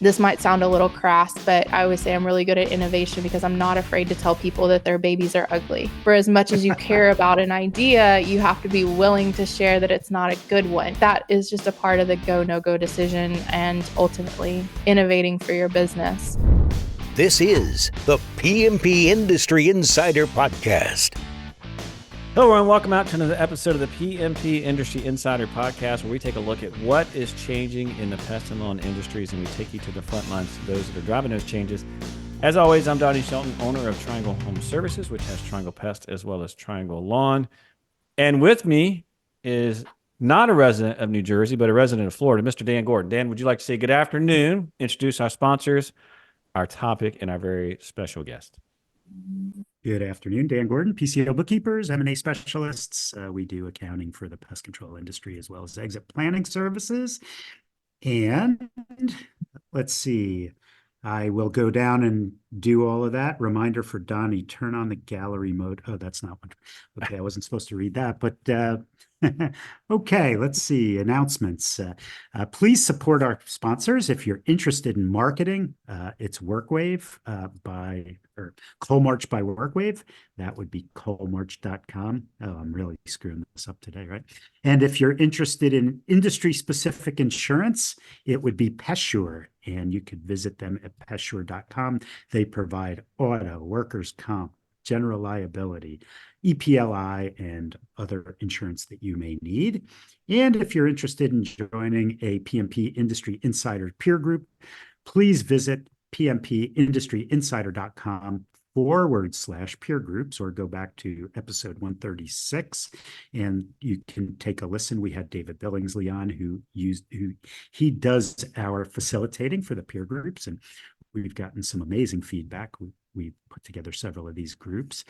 This might sound a little crass, but I always say I'm really good at innovation because I'm not afraid to tell people that their babies are ugly. For as much as you care about an idea, you have to be willing to share that it's not a good one. That is just a part of the go, no-go decision and ultimately innovating for your business. This is the PMP Industry Insider Podcast. Hello, everyone. Welcome out to another episode of the PMP Industry Insider Podcast, where we take a look at what is changing in the pest and lawn industries, and we take you to the front lines to those that are driving those changes. As always, I'm Donnie Shelton, owner of Triangle Home Services, which has Triangle Pest as well as Triangle Lawn. And with me is not a resident of New Jersey, but a resident of Florida, Mr. Dan Gordon. Dan, would you like to say good afternoon, introduce our sponsors, our topic, and our very special guest? Good afternoon, Dan Gordon, PCO Bookkeepers, M&A specialists. We do accounting for the pest control industry as well as exit planning services. And let's see, I will go down and do all of that. Reminder for Donnie, turn on the gallery mode. Oh, that's not one. Okay, I wasn't supposed to read that, but okay, let's see, announcements. Please support our sponsors if you're interested in marketing. It's WorkWave or Coalmarch by WorkWave. That would be coalmarch.com. Oh, I'm really screwing this up today, right? And if you're interested in industry-specific insurance, it would be Pesure, and you could visit them at pesure.com. They provide auto, workers' comp, general liability, EPLI, and other insurance that you may need. And if you're interested in joining a PMP Industry Insider peer group, please visit pmpindustrieinsider.com/peer groups, or go back to episode 136 and you can take a listen. We had David Billingsley on who he does our facilitating for the peer groups, and we've gotten some amazing feedback. We put together several of these groups.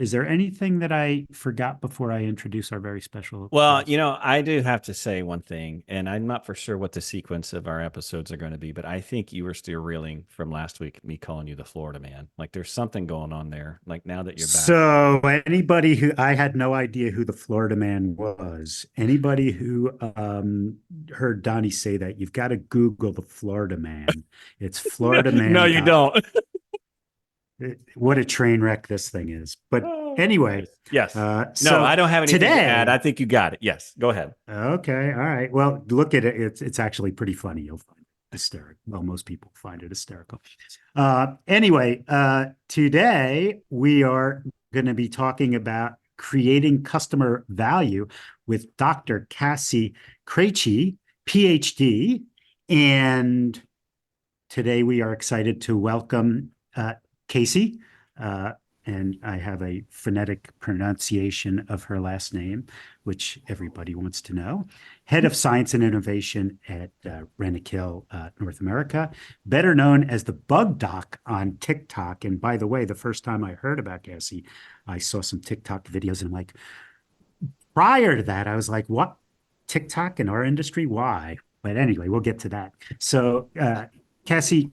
Is there anything that I forgot before I introduce our very special? Well, I do have to say one thing, and I'm not for sure what the sequence of our episodes are going to be, but I think you were still reeling from last week, me calling you the Florida man. Like there's something going on there. Like now that you're back. So anybody I had no idea who the Florida man was. Anybody who heard Donnie say that, you've got to Google the Florida man. It's Florida man. No, you don't. What a train wreck this thing is. But anyway. Yes. So no, I don't have anything today, to add. I think you got it. Yes. Go ahead. Okay. All right. Well, look at it. It's actually pretty funny. You'll find it hysterical. Well, most people find it hysterical. Anyway, today we are going to be talking about creating customer value with Dr. Cassie Krejci, Ph.D. And today we are excited to welcome Cassie, and I have a phonetic pronunciation of her last name, which everybody wants to know. Head of Science and Innovation at Rentokil North America, better known as the Bug Doc on TikTok. And by the way, the first time I heard about Cassie, I saw some TikTok videos, and I'm like, prior to that, I was like, what? TikTok in our industry? Why? But anyway, we'll get to that. So Cassie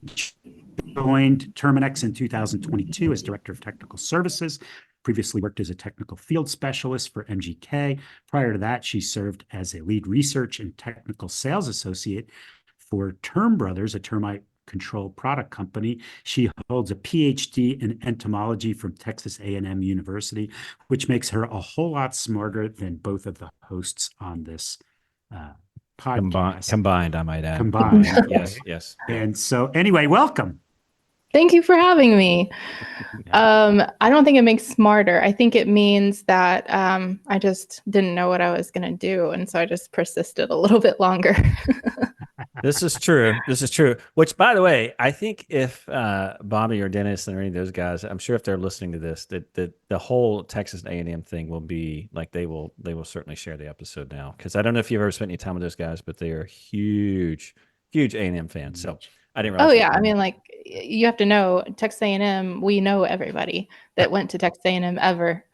joined Terminix in 2022 as Director of Technical Services, previously worked as a technical field specialist for MGK. Prior to that, she served as a lead research and technical sales associate for Term Brothers, a termite control product company. She holds a Ph.D. in entomology from Texas A&M University, which makes her a whole lot smarter than both of the hosts on this podcast. Combined, I might add. Combined. Yes. And so anyway, welcome. Thank you for having me. I don't think it makes smarter. I think it means that I just didn't know what I was going to do. And so I just persisted a little bit longer. This is true. Which, by the way, I think if Bobby or Dennis or any of those guys, I'm sure if they're listening to this, that the whole Texas A&M thing will be like they will certainly share the episode now. Because I don't know if you've ever spent any time with those guys, but they are huge A&M fans. So I didn't realize. Oh yeah, I mean, like you have to know Texas A&M. We know everybody that went to Texas A&M ever,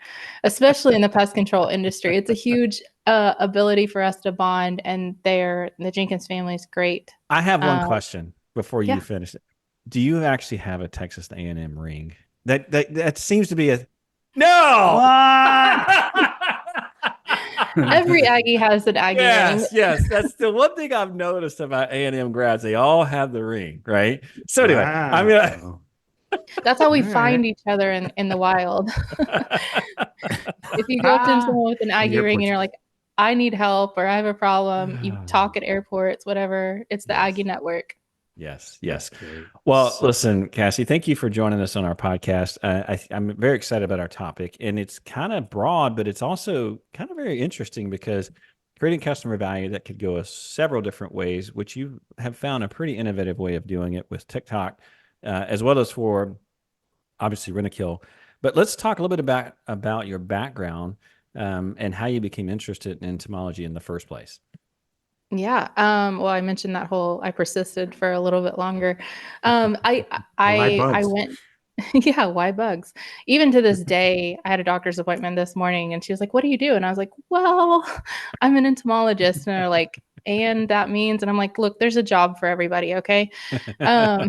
especially in the pest control industry. It's a huge ability for us to bond, and the Jenkins family is great. I have one question before you finish it. Do you actually have a Texas A&M ring? That seems to be a no. Every Aggie has an Aggie ring. Yes. That's the one thing I've noticed about A&M grads. They all have the ring, right? So anyway, I'm gonna. Wow. That's how we All right. find each other in the wild. If you go up to someone with an The Aggie ring and airports. you're like, I need help or I have a problem, you talk at airports, whatever. It's the Yes. Aggie network. Yes. Okay. Well, So- listen, Cassie, thank you for joining us on our podcast. I'm very excited about our topic, and it's kind of broad, but it's also kind of very interesting because creating customer value that could go several different ways, which you have found a pretty innovative way of doing it with TikTok, as well as for obviously Rentokil. But let's talk a little bit about your background and how you became interested in entomology in the first place. Yeah. Well, I mentioned that whole, I persisted for a little bit longer. Why I bugs? went, yeah, why bugs? Even to this day, I had a doctor's appointment this morning and she was like, what do you do? And I was like, well, I'm an entomologist. And they're like, and that means, and I'm like, look, there's a job for everybody. Okay. Um,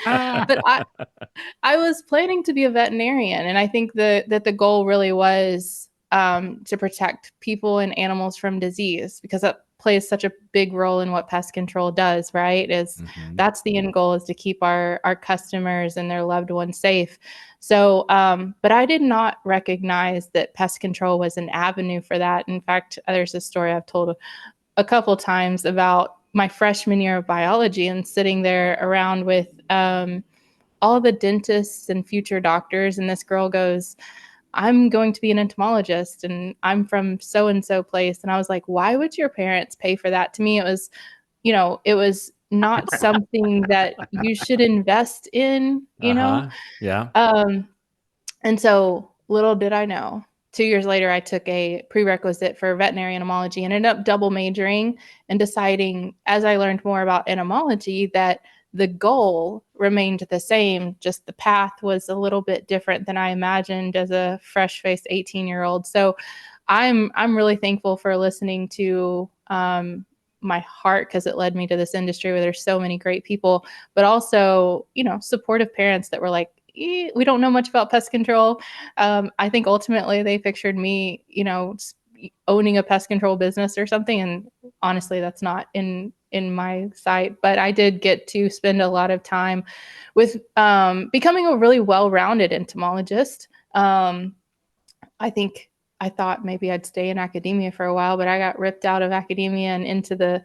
but I was planning to be a veterinarian, and I think that the goal really was to protect people and animals from disease, because that plays such a big role in what pest control does, right? That's the end goal, is to keep our customers and their loved ones safe. So, but I did not recognize that pest control was an avenue for that. In fact, there's a story I've told a couple times about my freshman year of biology and sitting there around with all the dentists and future doctors. And this girl goes, I'm going to be an entomologist and I'm from so-and-so place. And I was like, why would your parents pay for that? To me, it was, it was not something that you should invest in, Yeah. And so little did I know, 2 years later, I took a prerequisite for veterinary entomology and ended up double majoring and deciding, as I learned more about entomology, that the goal remained the same, just the path was a little bit different than I imagined as a fresh-faced 18-year-old. So I'm really thankful for listening to my heart, because it led me to this industry where there's so many great people, but also, supportive parents that were like, we don't know much about pest control. I think ultimately they pictured me, owning a pest control business or something. And honestly, that's not in my sight. But I did get to spend a lot of time with becoming a really well-rounded entomologist. I thought maybe I'd stay in academia for a while, but I got ripped out of academia and into the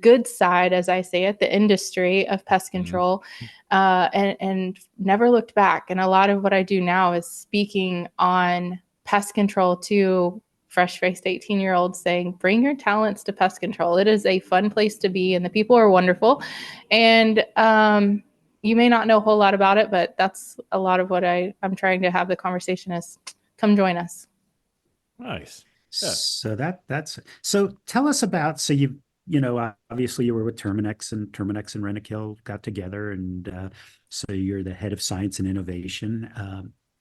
good side, as I say it, the industry of pest control, and never looked back. And a lot of what I do now is speaking on pest control to fresh-faced 18-year-olds, saying, bring your talents to pest control. It is a fun place to be, and the people are wonderful. And you may not know a whole lot about it, but that's a lot of what I'm trying to have the conversation is, come join us. Nice. So so tell us about, so obviously you were with Terminix and Rentokil got together, and so you're the head of science and innovation.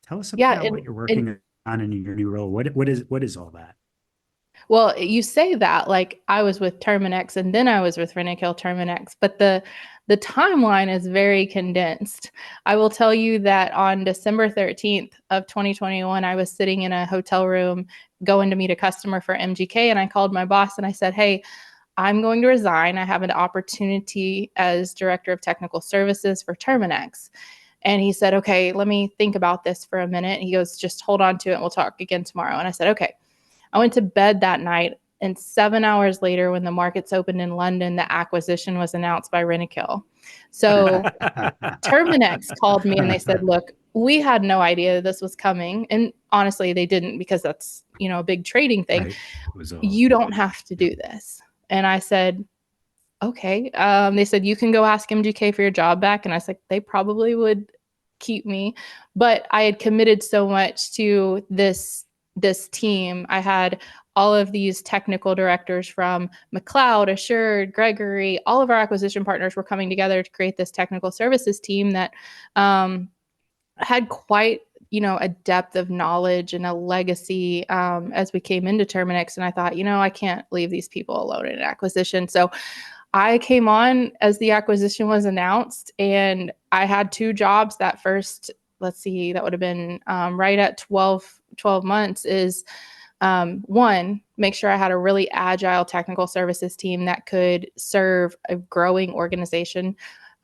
Tell us about what you're working on in your new role. What is all that? Well, you say that like I was with Terminix and then I was with Rentokil Terminix, but the timeline is very condensed. I will tell you that on December 13th of 2021, I was sitting in a hotel room going to meet a customer for MGK, and I called my boss and I said, hey, I'm going to resign. I have an opportunity as director of technical services for Terminix. And he said, okay, let me think about this for a minute. He goes, just hold on to it and we'll talk again tomorrow. And I said, okay. I went to bed that night, and 7 hours later, when the markets opened in London, the acquisition was announced by Rentokil. So Terminix called me and they said, look, we had no idea this was coming. And honestly, they didn't, because that's, a big trading thing. Right. You don't have to do this. And I said, okay. They said, you can go ask MGK for your job back. And I said, they probably would keep me. But I had committed so much to this team. I had all of these technical directors from McLeod, Assured, Gregory, all of our acquisition partners were coming together to create this technical services team that had quite, a depth of knowledge and a legacy as we came into Terminix. And I thought, I can't leave these people alone in an acquisition. So I came on as the acquisition was announced, and I had 2 jobs that first, that would have been right at 12 months, is One, make sure I had a really agile technical services team that could serve a growing organization,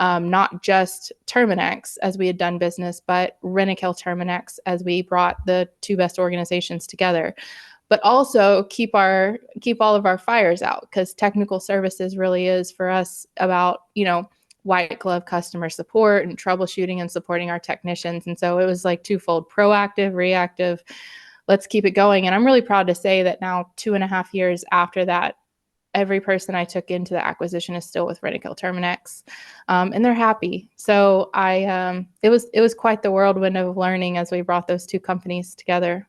not just Terminix as we had done business, but Rentokil Terminix as we brought the two best organizations together. But also keep all of our fires out, because technical services really is for us about, white glove customer support and troubleshooting and supporting our technicians. And so it was like twofold: proactive, reactive. Let's keep it going. And I'm really proud to say that now, 2.5 years after that, every person I took into the acquisition is still with Rentokil Terminix, and they're happy. So it was quite the whirlwind of learning as we brought those two companies together.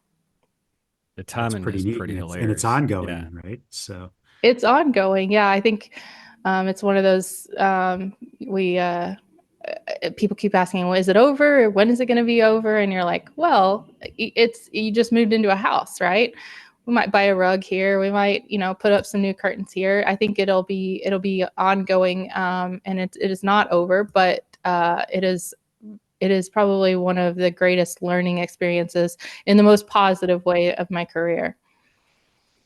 The timing is pretty hilarious. And it's ongoing, right? So it's ongoing. Yeah, I think it's one of those people keep asking, well, is it over? When is it going to be over? And you're like, well, you just moved into a house, right? We might buy a rug here. We might, put up some new curtains here. I think it'll be ongoing, and it is not over, but it is probably one of the greatest learning experiences in the most positive way of my career.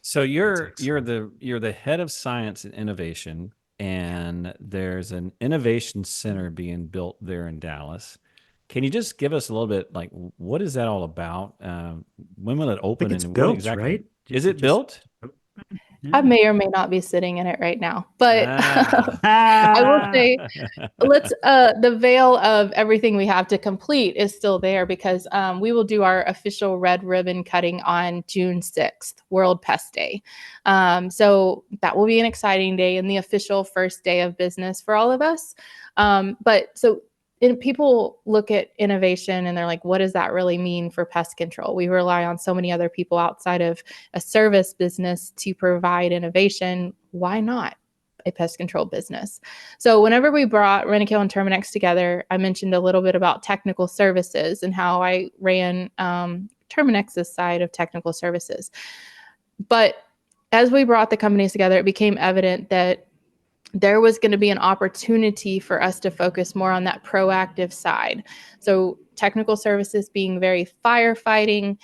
So you're the head of science and innovation, and there's an innovation center being built there in Dallas. Can you just give us a little bit, like, what is that all about? When will it open? It's built, right? Is it built? I may or may not be sitting in it right now, but I will say, the veil of everything we have to complete is still there, because we will do our official red ribbon cutting on June 6th, World Pest Day. So that will be an exciting day and the official first day of business for all of us. People look at innovation and they're like, what does that really mean for pest control? We rely on so many other people outside of a service business to provide innovation. Why not a pest control business? So whenever we brought Rentokil and Terminix together, I mentioned a little bit about technical services and how I ran Terminix's side of technical services. But as we brought the companies together, it became evident that there was going to be an opportunity for us to focus more on that proactive side. So technical services being very firefighting,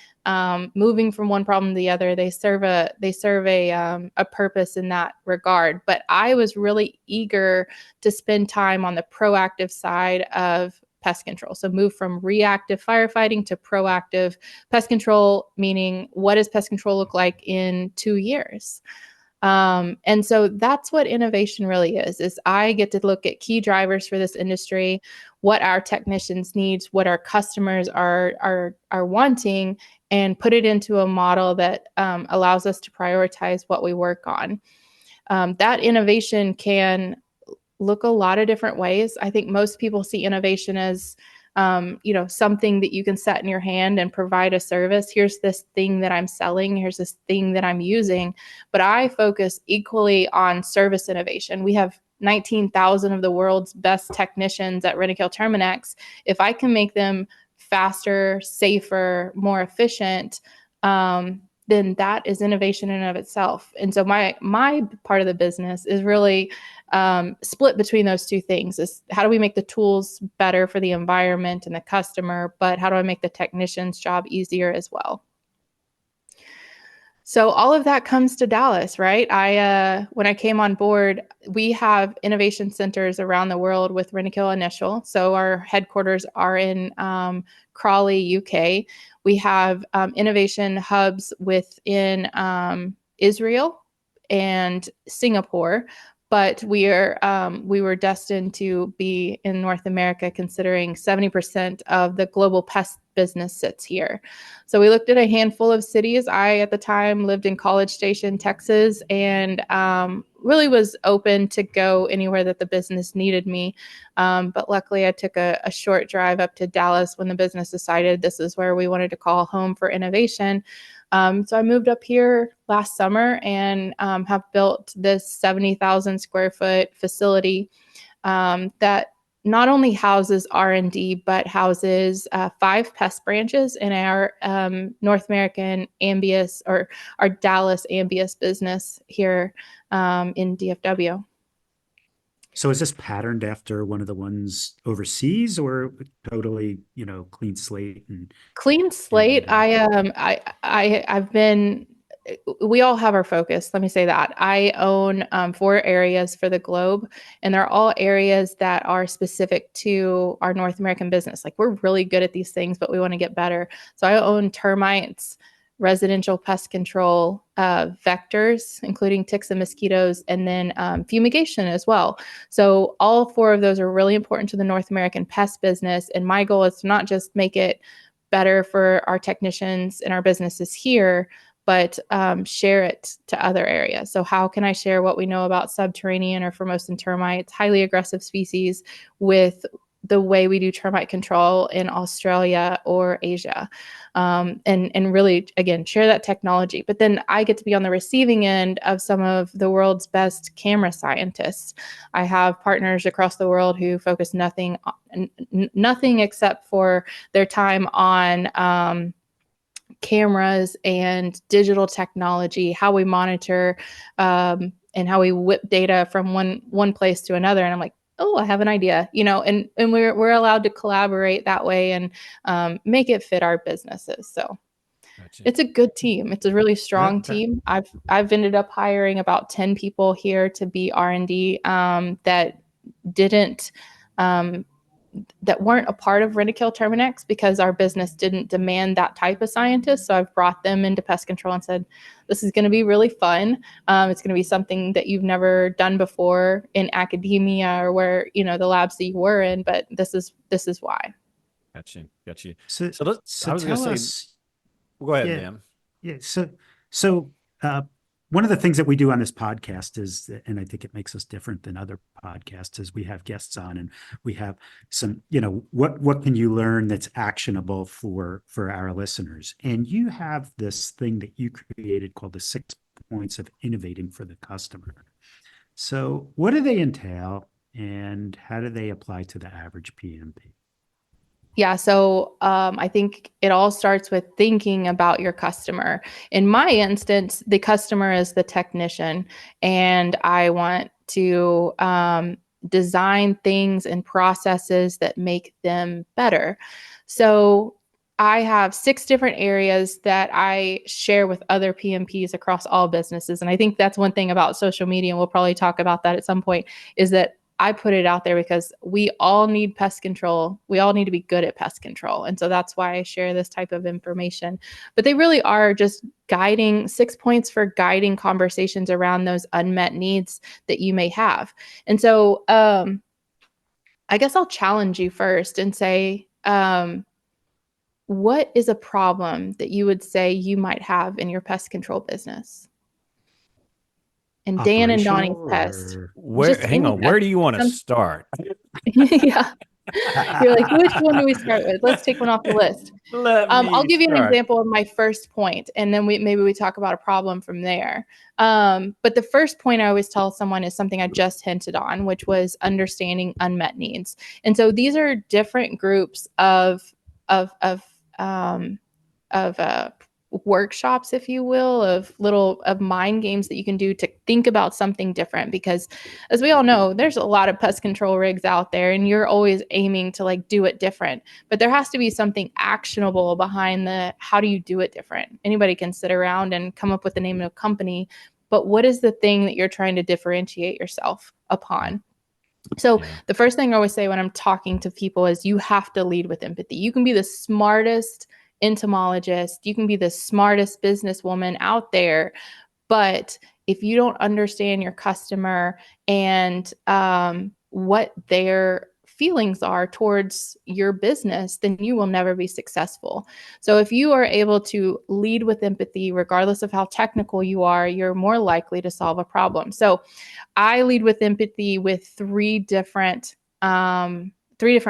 moving from one problem to the other. They serve a purpose in that regard. But I was really eager to spend time on the proactive side of pest control. So move from reactive firefighting to proactive pest control, meaning what does pest control look like in 2 years? And so that's what innovation really is I get to look at key drivers for this industry, what our technicians need, what our customers are wanting, and put it into a model that allows us to prioritize what we work on. That innovation can look a lot of different ways. I think most people see innovation as something that you can set in your hand and provide a service. Here's this thing that I'm selling. Here's this thing that I'm using. But I focus equally on service innovation. We have 19,000 of the world's best technicians at Rentokil Terminix. If I can make them faster, safer, more efficient, then that is innovation in and of itself. And so my part of the business is really split between those two things. Is how do we make the tools better for the environment and the customer, but how do I make the technician's job easier as well? So all of that comes to Dallas, right? When I came on board, we have innovation centers around the world with Rentokil Initial. So our headquarters are in Crawley, UK. We have innovation hubs within Israel and Singapore, but we were destined to be in North America, considering 70% of the global pest business sits here. So we looked at a handful of cities. I, at the time, lived in College Station, Texas, and really was open to go anywhere that the business needed me. But luckily, I took a short drive up to Dallas when the business decided this is where we wanted to call home for innovation. So I moved up here last summer and have built this 70,000 square foot facility that not only houses R&D, but houses 5 pest branches in our North American Ambius, or our Dallas Ambius business here in DFW. So is this patterned after one of the ones overseas, or totally, clean slate? Clean slate. I've been we all have our focus. Let me say that. I own 4 areas for the globe, and they're all areas that are specific to our North American business. Like, we're really good at these things, but we want to get better. So I own termites, residential pest control, vectors, including ticks and mosquitoes, and then fumigation as well. So all 4 of those are really important to the North American pest business. And my goal is to not just make it better for our technicians and our businesses here, but share it to other areas. So how can I share what we know about subterranean or Formosan termites, highly aggressive species, with the way we do termite control in Australia or Asia? And really, again, share that technology. But then I get to be on the receiving end of some of the world's best camera scientists. I have partners across the world who focus nothing except for their time on cameras and digital technology, how we monitor, and how we whip data from one place to another. And I'm like, oh, I have an idea, and we're allowed to collaborate that way and make it fit our businesses. So Gotcha. it's a good team. It's a really strong team. I've ended up hiring about 10 people here to be R&D that didn't that weren't a part of Rentokil Terminix because our business didn't demand that type of scientist. So I've brought them into pest control and said, this is going to be really fun. It's going to be something that you've never done before in academia or where, the labs that you were in, but this is why. Gotcha. So I was going to say, go ahead, yeah, ma'am. Yeah. So one of the things that we do on this podcast is, and I think it makes us different than other podcasts, is we have guests on and we have some, what can you learn that's actionable for our listeners? And you have this thing that you created called the 6 points of innovating for the customer. So what do they entail and how do they apply to the average PMP? Yeah, so I think it all starts with thinking about your customer. In my instance, the customer is the technician, and I want to design things and processes that make them better. So I have 6 different areas that I share with other PMPs across all businesses. And I think that's one thing about social media, and we'll probably talk about that at some point, is that I put it out there because we all need pest control. We all need to be good at pest control. And so that's why I share this type of information. But they really are just guiding 6 points for guiding conversations around those unmet needs that you may have. And so I guess I'll challenge you first and say, what is a problem that you would say you might have in your pest control business? And Dan and Donnie's pest. Where do you want to start? Yeah. You're like, which one do we start with? Let's take one off the list. I'll give you an example of my first point, and then maybe we talk about a problem from there. But the first point I always tell someone is something I just hinted on, which was understanding unmet needs. And so these are different groups of workshops, if you will, of mind games that you can do to think about something different. Because as we all know, there's a lot of pest control rigs out there, and you're always aiming to do it different. But there has to be something actionable behind the how do you do it different. Anybody can sit around and come up with the name of a company, but what is the thing that you're trying to differentiate yourself upon? So the first thing I always say when I'm talking to people is you have to lead with empathy. You can be the smartest entomologist, you can be the smartest businesswoman out there, but if you don't understand your customer and what their feelings are towards your business, then you will never be successful. So if you are able to lead with empathy, regardless of how technical you are, you're more likely to solve a problem. So I lead with empathy with 3 different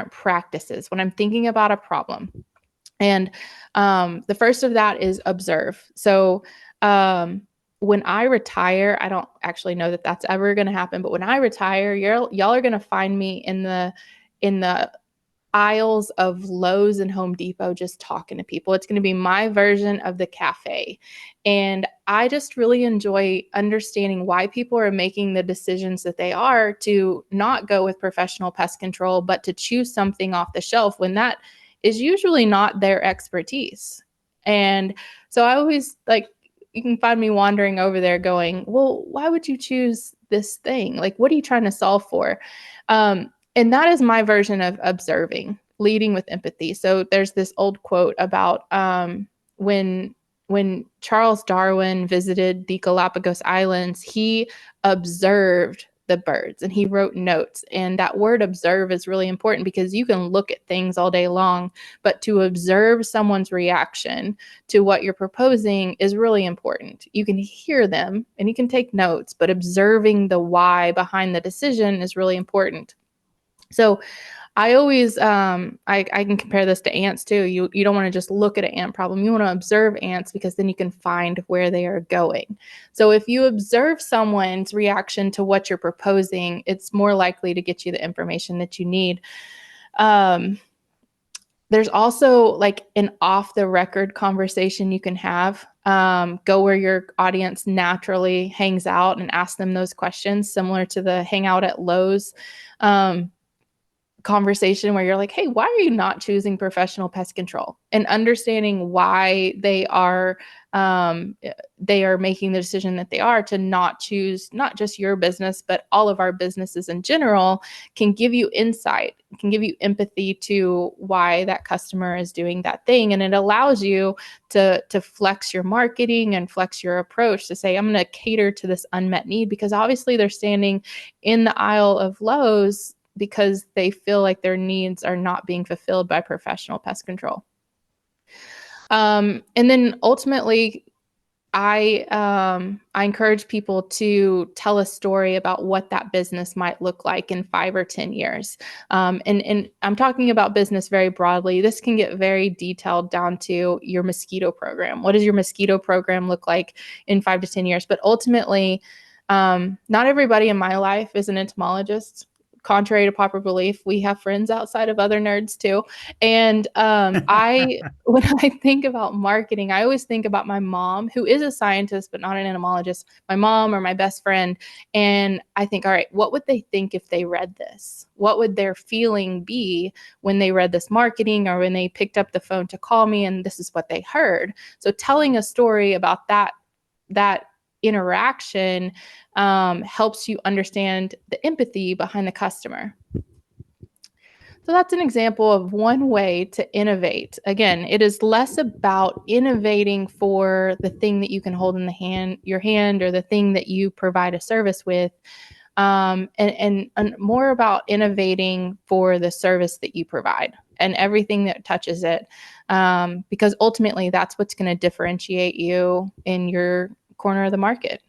practices when I'm thinking about a problem. And the first of that is observe. So when I retire, I don't actually know that that's ever going to happen, but when I retire, y'all are going to find me in the aisles of Lowe's and Home Depot just talking to people. It's going to be my version of the cafe. And I just really enjoy understanding why people are making the decisions that they are to not go with professional pest control, but to choose something off the shelf when that is usually not their expertise. And so I always you can find me wandering over there going, well, why would you choose this thing? Like, what are you trying to solve for? And that is my version of observing, leading with empathy. So there's this old quote about when Charles Darwin visited the Galapagos Islands, he observed the birds and he wrote notes. And that word observe is really important because you can look at things all day long, but to observe someone's reaction to what you're proposing is really important. You can hear them and you can take notes, but observing the why behind the decision is really important. So I always, I can compare this to ants too. You don't want to just look at an ant problem. You want to observe ants because then you can find where they are going. So if you observe someone's reaction to what you're proposing, it's more likely to get you the information that you need. There's also like an off the record conversation you can have. Go where your audience naturally hangs out and ask them those questions, similar to the hangout at Lowe's conversation where you're like, hey, why are you not choosing professional pest control? And understanding why they are making the decision that they are to not choose not just your business, but all of our businesses in general, can give you insight, can give you empathy to why that customer is doing that thing. And it allows you to flex your marketing and flex your approach to say, I'm going to cater to this unmet need, because obviously they're standing in the aisle of Lowe's because they feel like their needs are not being fulfilled by professional pest control. And then ultimately, I encourage people to tell a story about what that business might look like in 5 or 10 years. And I'm talking about business very broadly. This can get very detailed down to your mosquito program. What does your mosquito program look like in 5 to 10 years? But ultimately, not everybody in my life is an entomologist. Contrary to popular belief, we have friends outside of other nerds too. And when I think about marketing, I always think about my mom, who is a scientist, but not an entomologist, my mom or my best friend. And I think, all right, what would they think if they read this? What would their feeling be when they read this marketing or when they picked up the phone to call me and this is what they heard? So telling a story about that interaction helps you understand the empathy behind the customer. So that's an example of one way to innovate. Again, it is less about innovating for the thing that you can hold in your hand, or the thing that you provide a service with, and more about innovating for the service that you provide and everything that touches it, because ultimately that's what's going to differentiate you in your corner of the market.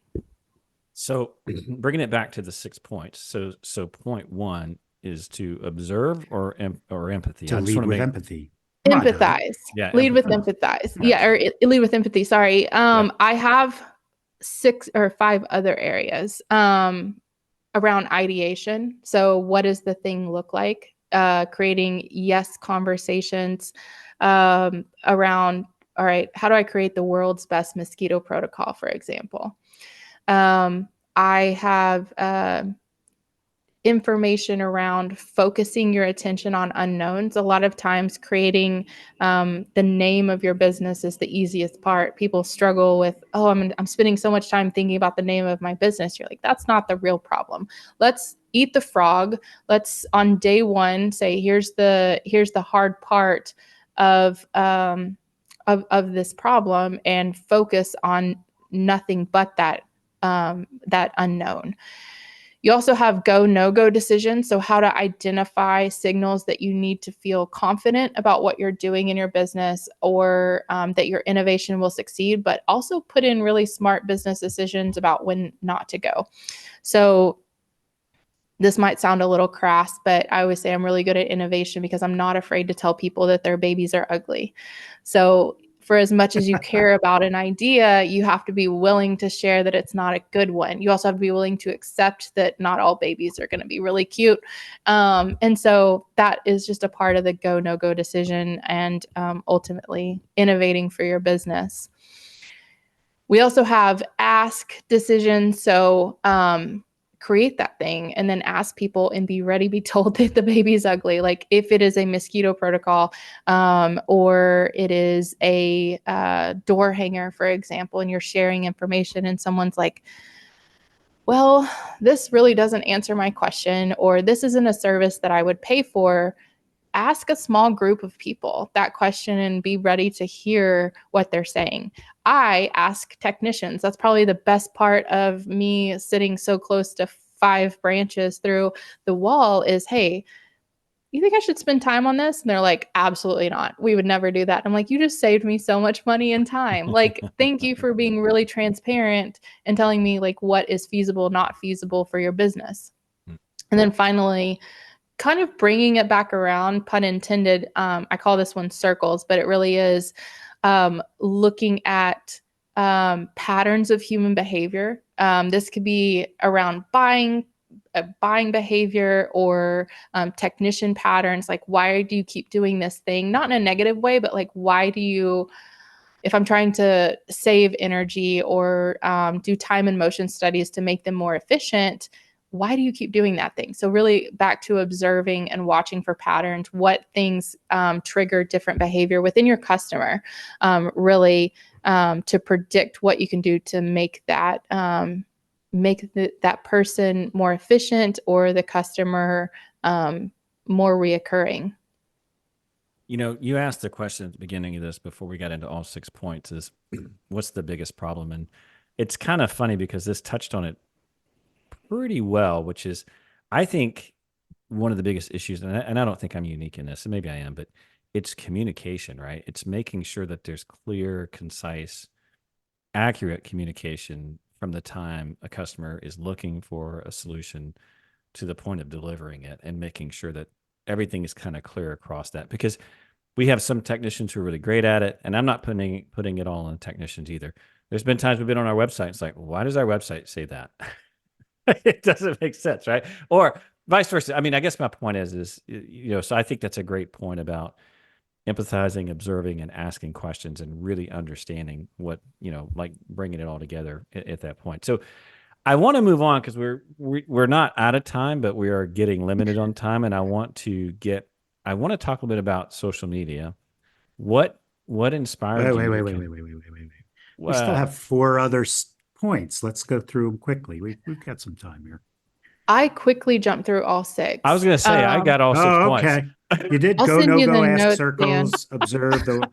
So bringing it back to the 6 points. So point 1 is to observe or empathy. To lead with empathy. Empathize. Yeah. Lead with empathize. Yeah. Or lead with empathy. Sorry. I have 6 or 5 other areas around ideation. So what does the thing look like? Creating yes conversations around, all right, how do I create the world's best mosquito protocol, for example? I have information around focusing your attention on unknowns. A lot of times creating the name of your business is the easiest part. People struggle with, I'm spending so much time thinking about the name of my business. You're like, that's not the real problem. Let's eat the frog. Let's on day 1 say, here's the hard part of this problem, and focus on nothing but that unknown. You also have go, no-go decisions. So how to identify signals that you need to feel confident about what you're doing in your business, or that your innovation will succeed, but also put in really smart business decisions about when not to go. So this might sound a little crass, but I always say I'm really good at innovation because I'm not afraid to tell people that their babies are ugly. So for as much as you care about an idea, you have to be willing to share that it's not a good one. You also have to be willing to accept that not all babies are going to be really cute. And so that is just a part of the go, no-go decision, and ultimately innovating for your business. We also have ask decisions. So create that thing and then ask people and be ready to be told that the baby's ugly. Like if it is a mosquito protocol, or it is a door hanger, for example, and you're sharing information and someone's like, well, this really doesn't answer my question, or this isn't a service that I would pay for. Ask a small group of people that question and be ready to hear what they're saying. I ask technicians. That's probably the best part of me sitting so close to 5 branches through the wall is, hey, you think I should spend time on this? And they're like, absolutely not. We would never do that. I'm like, you just saved me so much money and time. Like, thank you for being really transparent and telling me like what is feasible, not feasible for your business. And then finally, kind of bringing it back around, pun intended. I call this one circles, but it really is looking at patterns of human behavior. This could be around buying behavior or technician patterns. Like, why do you keep doing this thing? Not in a negative way, but like, why do you, if I'm trying to save energy or do time and motion studies to make them more efficient, why do you keep doing that thing? So really back to observing and watching for patterns, what things trigger different behavior within your customer, really to predict what you can do to make that that person more efficient or the customer more reoccurring. You know, you asked the question at the beginning of this before we got into all 6 points is what's the biggest problem? And it's kind of funny because this touched on it pretty well, which is, I think one of the biggest issues, and I don't think I'm unique in this, and maybe I am, but it's communication, right? It's making sure that there's clear, concise, accurate communication from the time a customer is looking for a solution to the point of delivering it, and making sure that everything is kind of clear across that. Because we have some technicians who are really great at it, and I'm not putting it all on technicians either. There's been times we've been on our website, it's like, why does our website say that? It doesn't make sense, right? Or vice versa. I mean, I guess my point is, you know, so I think that's a great point about empathizing, observing, and asking questions, and really understanding what, you know, like bringing it all together at that point. So I want to move on because we're not out of time, but we are getting limited on time, and I want to talk a bit about social media. What inspired you? Wait. We still have 4 other points. Let's go through them quickly. We've got some time here. I quickly jumped through all 6. I was going to say I got all 6 points. Okay. You did I'll go, send no you go, the ask notes, circles, observe the.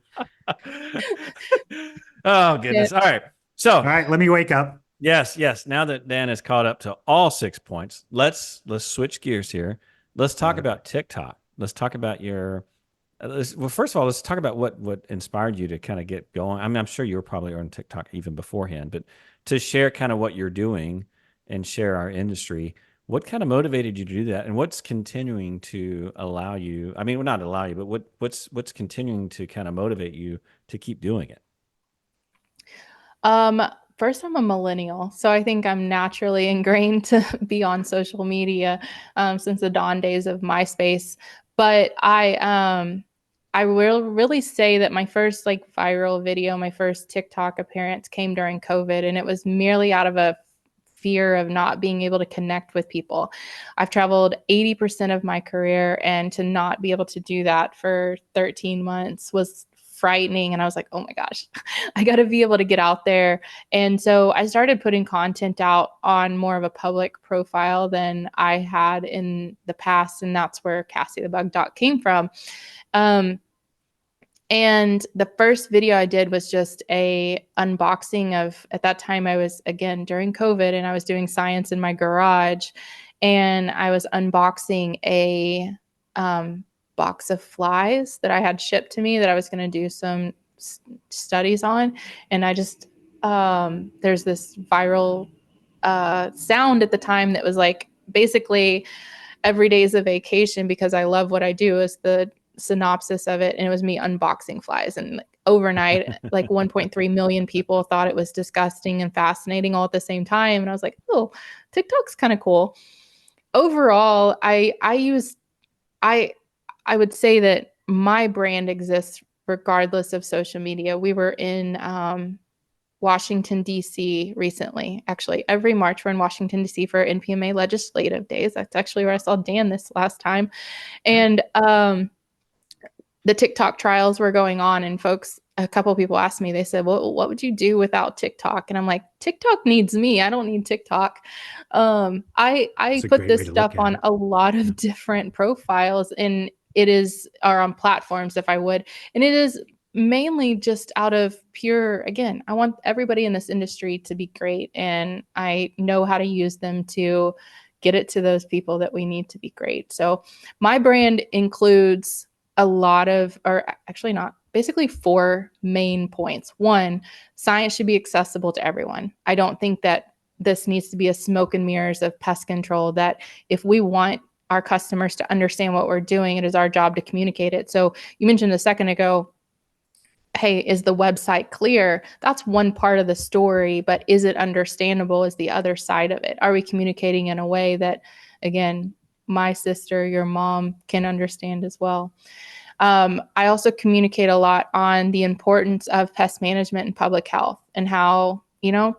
Oh goodness! All right. So all right, let me wake up. Yes. Now that Dan is caught up to all 6 points, let's switch gears here. Let's talk about TikTok. Let's talk about your. Well, first of all, let's talk about what inspired you to kind of get going. I mean, I'm sure you were probably on TikTok even beforehand, but to share kind of what you're doing and share our industry, what kind of motivated you to do that, and what's continuing to allow you? I mean, well, not allow you, but what's continuing to kind of motivate you to keep doing it? First, I'm a millennial, so I think I'm naturally ingrained to be on social media since the dawn days of MySpace. But I will really say that my first like viral video, my first TikTok appearance came during COVID, and it was merely out of a fear of not being able to connect with people. I've traveled 80% of my career, and to not be able to do that for 13 months was frightening. And I was like, oh my gosh, I got to be able to get out there. And so I started putting content out on more of a public profile than I had in the past. And that's where Cassie the Bug Doc came from. And the first video I did was just a unboxing of, at that time I was, again, during COVID, and I was doing science in my garage, and I was unboxing a box of flies that I had shipped to me that I was going to do some studies on. And I just, there's this viral sound at the time that was like, basically every day is a vacation because I love what I do, is the synopsis of it. And it was me unboxing flies, and like, overnight, like 1.3 million people thought it was disgusting and fascinating all at the same time. And I was like, oh, TikTok's kind of cool. Overall, I would say that my brand exists regardless of social media. We were in Washington, D.C. recently. Actually, every March we're in Washington, D.C. for NPMA legislative days. That's actually where I saw Dan this last time. And the TikTok trials were going on, and a couple of people asked me, they said, well, what would you do without TikTok? And I'm like, TikTok needs me. I don't need TikTok. I put this stuff on a lot of different profiles, and or on platforms, if I would. And it is mainly just out of pure, again, I want everybody in this industry to be great. And I know how to use them to get it to those people that we need to be great. So my brand includes a lot of, or actually not, basically 4 main points. 1, science should be accessible to everyone. I don't think that this needs to be a smoke and mirrors of pest control, that if we want our customers to understand what we're doing, it is our job to communicate it. So you mentioned a second ago, hey, is the website clear? That's one part of the story, but is it understandable is the other side of it. Are we communicating in a way that, again, my sister, your mom can understand as well? I also communicate a lot on the importance of pest management and public health, and how,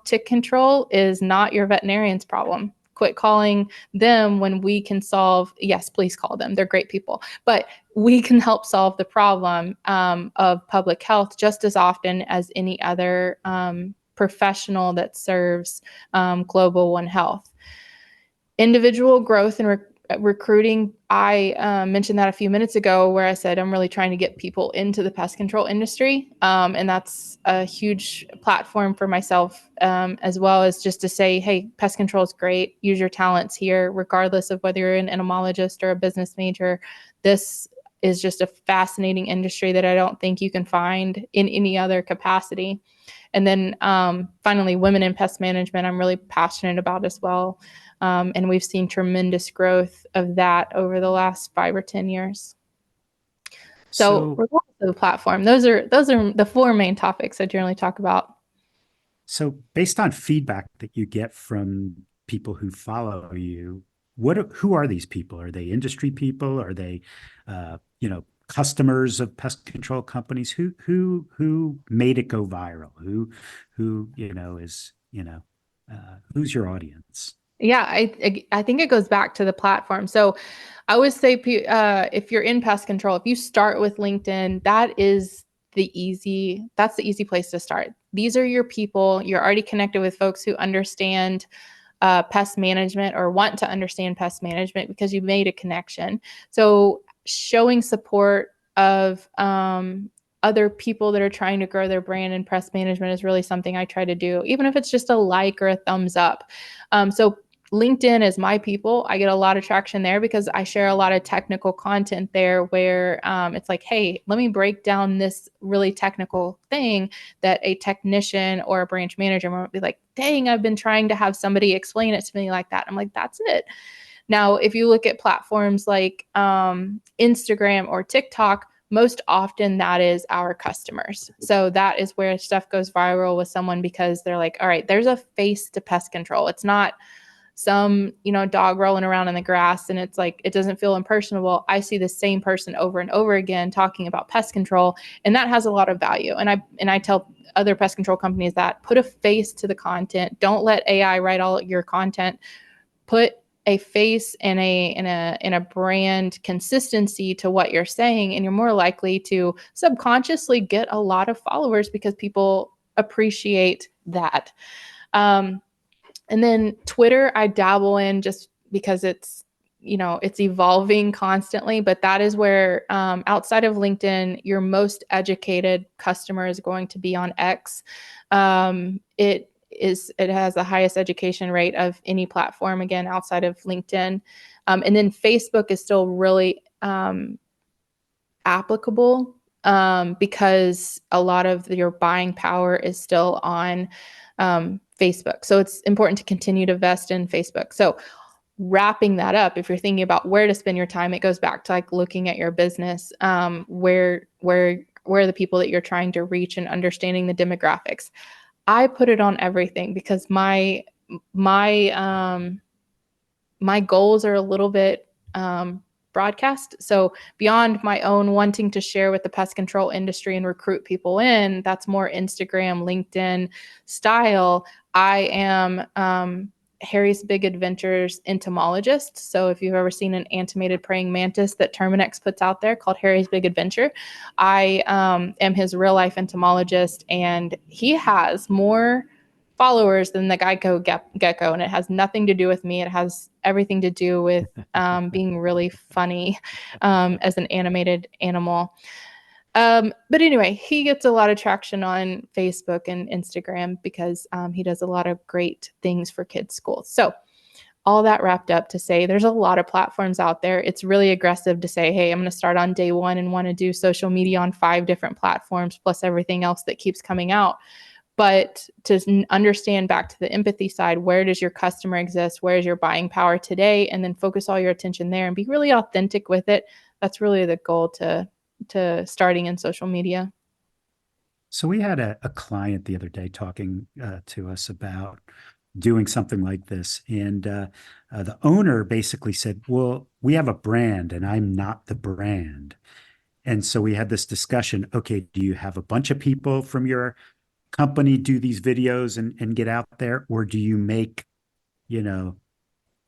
tick control is not your veterinarian's problem. Quit calling them when we can solve. Yes, please call them. They're great people, but we can help solve the problem of public health just as often as any other professional that serves global One Health. Individual growth and recruiting. I mentioned that a few minutes ago, where I said I'm really trying to get people into the pest control industry. And that's a huge platform for myself, as well as just to say, hey, pest control is great. Use your talents here, regardless of whether you're an entomologist or a business major. This is just a fascinating industry that I don't think you can find in any other capacity. And then finally, women in pest management, I'm really passionate about as well. And we've seen tremendous growth of that over the last 5 or 10 years. So regardless of the platform, those are the 4 main topics I generally talk about. So based on feedback that you get from people who follow you, who are these people? Are they industry people? Are they, customers of pest control companies? Who made it go viral? Who is, who's your audience? Yeah, I think it goes back to the platform. So I always say, if you're in pest control, if you start with LinkedIn, that's the easy place to start. These are your people. You're already connected with folks who understand pest management, or want to understand pest management, because you made a connection. So showing support of other people that are trying to grow their brand in pest management is really something I try to do, even if it's just a like or a thumbs up. So LinkedIn is my people. I get a lot of traction there because I share a lot of technical content there, where it's like, hey, let me break down this really technical thing that a technician or a branch manager might be like, dang, I've been trying to have somebody explain it to me like that. I'm like, that's it. Now, if you look at platforms like Instagram or TikTok, most often that is our customers. So that is where stuff goes viral with someone, because they're like, all right, there's a face to pest control. It's not some, dog rolling around in the grass, and it's like, it doesn't feel impersonable. I see the same person over and over again talking about pest control, and that has a lot of value. And I tell other pest control companies that put a face to the content. Don't let AI write all your content. Put a face and a brand consistency to what you're saying, and you're more likely to subconsciously get a lot of followers, because people appreciate that. And then Twitter, I dabble in just because it's evolving constantly, but that is where, outside of LinkedIn, your most educated customer is going to be on X. It has the highest education rate of any platform, again, outside of LinkedIn. And then Facebook is still really applicable, because a lot of your buying power is still on Facebook. So it's important to continue to invest in Facebook. So wrapping that up, if you're thinking about where to spend your time, it goes back to like looking at your business, where are the people that you're trying to reach, and understanding the demographics. I put it on everything, because my goals are a little bit broadcast. So beyond my own wanting to share with the pest control industry and recruit people in, that's more Instagram, LinkedIn style. I am Harry's Big Adventures entomologist. So if you've ever seen an animated praying mantis that Terminix puts out there called Harry's Big Adventure, I am his real life entomologist, and he has more followers than the Geico gecko, and it has nothing to do with me. It has everything to do with being really funny as an animated animal. But anyway, he gets a lot of traction on Facebook and Instagram because he does a lot of great things for kids' schools. So all that wrapped up to say there's a lot of platforms out there. It's really aggressive to say, hey, I'm going to start on day one and want to do social media on 5 different platforms plus everything else that keeps coming out. But to understand back to the empathy side, where does your customer exist? Where is your buying power today? And then focus all your attention there and be really authentic with it. That's really the goal to starting in social media. So we had a client the other day talking to us about doing something like this. And the owner basically said, well, we have a brand and I'm not the brand. And so we had this discussion. Okay, do you have a bunch of people from your company do these videos and get out there? Or do you make, the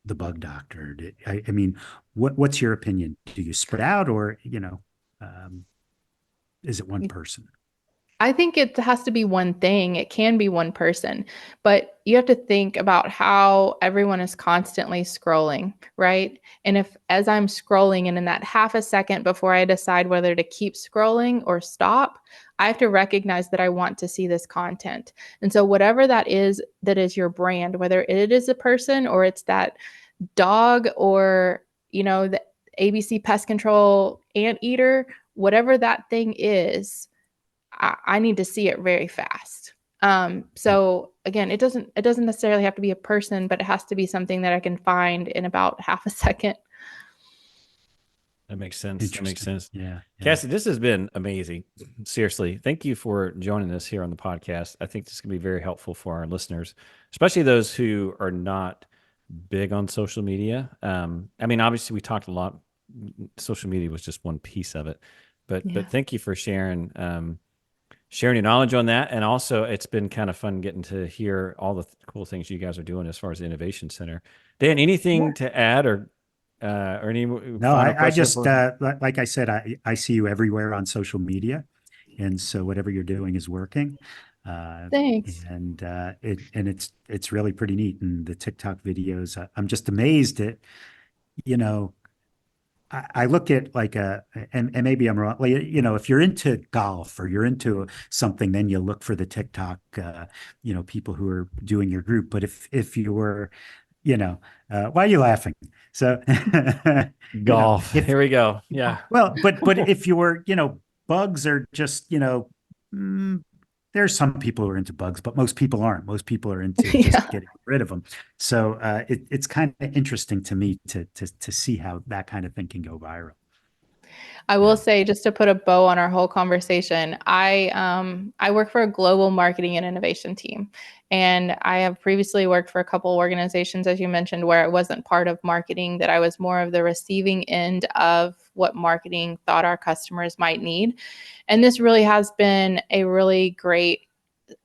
bug doctor? I mean, what's your opinion? Do you spread out or, is it one person? I think it has to be one thing. It can be one person, but you have to think about how everyone is constantly scrolling, right? And if as I'm scrolling and in that half a second before I decide whether to keep scrolling or stop, I have to recognize that I want to see this content. And so whatever that is your brand, whether it is a person or it's that dog or, the ABC pest control anteater, whatever that thing is, I need to see it very fast. So again, it doesn't necessarily have to be a person, but it has to be something that I can find in about half a second. That makes sense. That makes sense. Yeah. Cassie, this has been amazing. Seriously. Thank you for joining us here on the podcast. I think this can be very helpful for our listeners, especially those who are not big on social media. I mean, obviously we talked a lot. Social media was just one piece of it, but thank you for sharing your knowledge on that. And also it's been kind of fun getting to hear all the cool things you guys are doing as far as the Innovation Center. Dan, anything to add or any? No, I just, like I said, I see you everywhere on social media. And so whatever you're doing is working. Thanks. And it's really pretty neat. And the TikTok videos, I'm just amazed at, I look at like and maybe I'm wrong, like, if you're into golf or you're into something, then you look for the TikTok, people who are doing your group. But if you were, why are you laughing? So golf, here we go. Yeah. Well, but if you were, bugs are just, there's some people who are into bugs, but most people aren't. Most people are into just getting rid of them. So it's kind of interesting to me to see how that kind of thing can go viral. I will say, just to put a bow on our whole conversation, I work for a global marketing and innovation team. And I have previously worked for a couple organizations, as you mentioned, where it wasn't part of marketing, that I was more of the receiving end of what marketing thought our customers might need. And this really has been a really great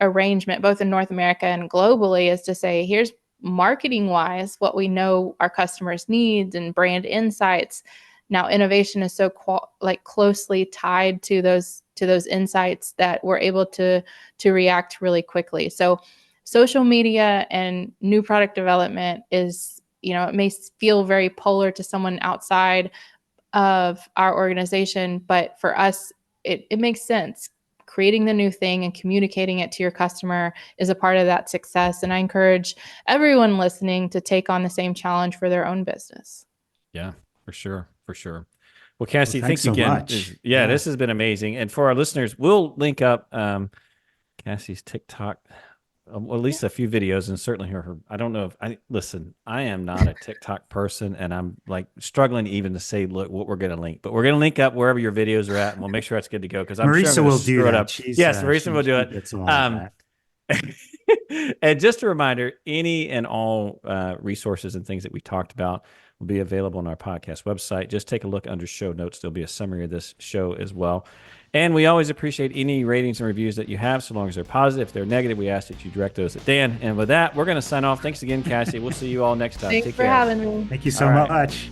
arrangement, both in North America and globally, is to say, here's marketing wise what we know our customers needs and brand insights. Now, innovation is so closely tied to those insights that we're able to react really quickly. So social media and new product development is, it may feel very polar to someone outside of our organization, but for us, it makes sense. Creating the new thing and communicating it to your customer is a part of that success. And I encourage everyone listening to take on the same challenge for their own business. Yeah, for sure. For sure. Well, Cassie, thanks thank you so again. Much. Yeah, this has been amazing. And for our listeners, we'll link up Cassie's TikTok, at least a few videos, and certainly her. I don't know if I am not a TikTok person, and I'm like struggling even to say, look, what we're going to link, but we're going to link up wherever your videos are at, and we'll make sure it's good to go. Because I'm Marisa sure will do that. Yes, Marisa will do it. And just a reminder, any and all resources and things that we talked about will be available on our podcast website. Just take a look under show notes. There'll be a summary of this show as well. And we always appreciate any ratings and reviews that you have, so long as they're positive. If they're negative, we ask that you direct those at Dan. And with that, we're going to sign off. Thanks again, Cassie. We'll see you all next time. Thanks Take for care. having me. Thank you so All right. much.